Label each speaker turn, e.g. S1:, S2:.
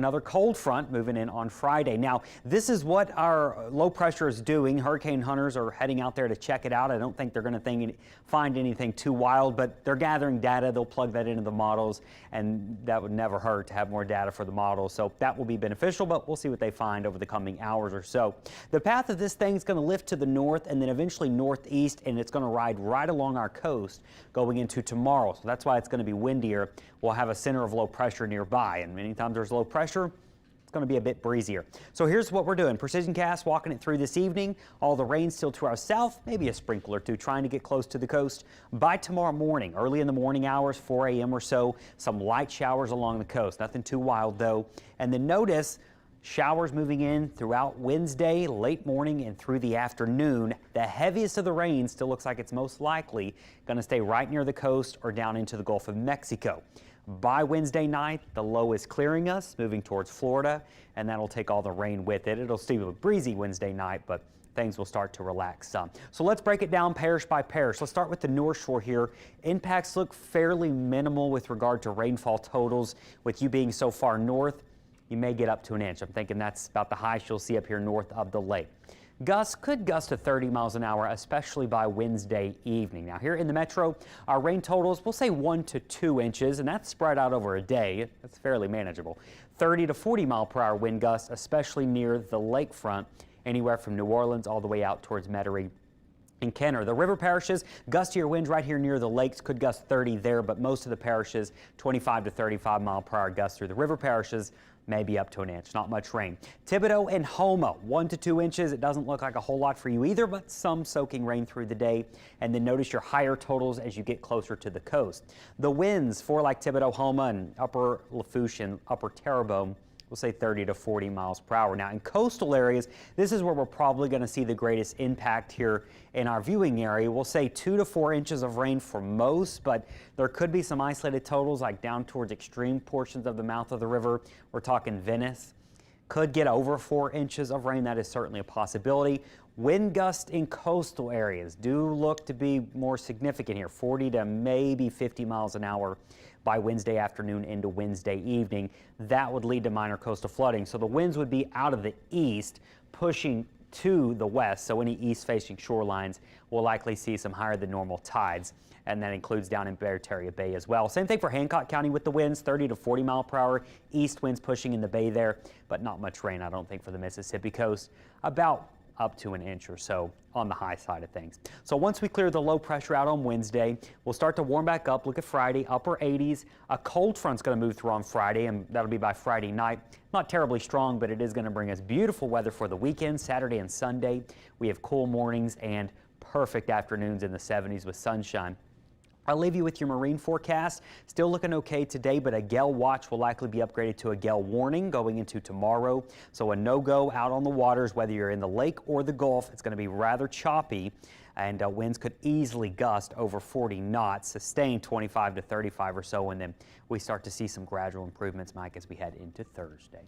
S1: Another cold front moving in on Friday. Now, this is what our low pressure is doing. Hurricane hunters are heading out there to check it out. I don't think they're going to find anything too wild, but they're gathering data. They'll plug that into the models, and that would never hurt to have more data for the models. So that will be beneficial, but we'll see what they find over the coming hours or so. The path of this thing is going to lift to the north and then eventually northeast, and it's going to ride right along our coast going into tomorrow. So that's why it's going to be windier. We'll have a center of low pressure nearby, and many times there's low pressure, it's going to be a bit breezier. So here's what we're doing. Precision Cast walking it through this evening. All the rain still to our south, maybe a sprinkle or two trying to get close to the coast. By tomorrow morning, early in the morning hours, 4 a.m. or so, some light showers along the coast. Nothing too wild though. And then notice showers moving in throughout Wednesday, late morning and through the afternoon. The heaviest of the rain still looks like it's most likely going to stay right near the coast or down into the Gulf of Mexico. By Wednesday night, the low is clearing us, moving towards Florida, and that'll take all the rain with it. It'll still be breezy Wednesday night, but things will start to relax some. So let's break it down parish by parish. Let's start with the North Shore here. Impacts look fairly minimal with regard to rainfall totals. With you being so far north, you may get up to an inch. I'm thinking that's about the highest you'll see up here north of the lake. Gusts could gust to 30 miles an hour, especially by Wednesday evening. Now here in the metro, our rain totals, we'll say 1 to 2 inches, and that's spread out over a day. That's fairly manageable. 30 to 40 mile per hour wind gusts, especially near the lakefront, anywhere from New Orleans all the way out towards Metairie and Kenner. The river parishes, gustier winds right here near the lakes, could gust 30 there, but most of the parishes, 25 to 35 mile per hour gusts through the river parishes, maybe up to an inch. Not much rain. Thibodaux and Houma, 1 to 2 inches. It doesn't look like a whole lot for you either, but some soaking rain through the day. And then notice your higher totals as you get closer to the coast. The winds for like Thibodaux, Houma, and upper Lafourche and upper Terrebonne, we'll say 30 to 40 miles per hour. Now in coastal areas, this is where we're probably going to see the greatest impact here in our viewing area. We'll say 2 to 4 inches of rain for most, but there could be some isolated totals like down towards extreme portions of the mouth of the river. We're talking Venice. Could get over 4 inches of rain. That is certainly a possibility. Wind gusts in coastal areas do look to be more significant here, 40 to maybe 50 miles an hour by Wednesday afternoon into Wednesday evening. That would lead to minor coastal flooding. So the winds would be out of the east, pushing to the west. So any east-facing shorelines will likely see some higher than normal tides. And that includes down in Barataria Bay as well. Same thing for Hancock County with the winds, 30 to 40 mile per hour. East winds pushing in the bay there, but not much rain, I don't think, for the Mississippi coast. About up to an inch or so on the high side of things. So once we clear the low pressure out on Wednesday, we'll start to warm back up. Look at Friday, upper 80s. A cold front's going to move through on Friday, and that'll be by Friday night. Not terribly strong, but it is going to bring us beautiful weather for the weekend, Saturday and Sunday. We have cool mornings and perfect afternoons in the 70s with sunshine. I'll leave you with your marine forecast. Still looking okay today, but a gale watch will likely be upgraded to a gale warning going into tomorrow. So a no-go out on the waters, whether you're in the lake or the Gulf. It's going to be rather choppy, and winds could easily gust over 40 knots, sustain 25 to 35 or so, and then we start to see some gradual improvements, Mike, as we head into Thursday.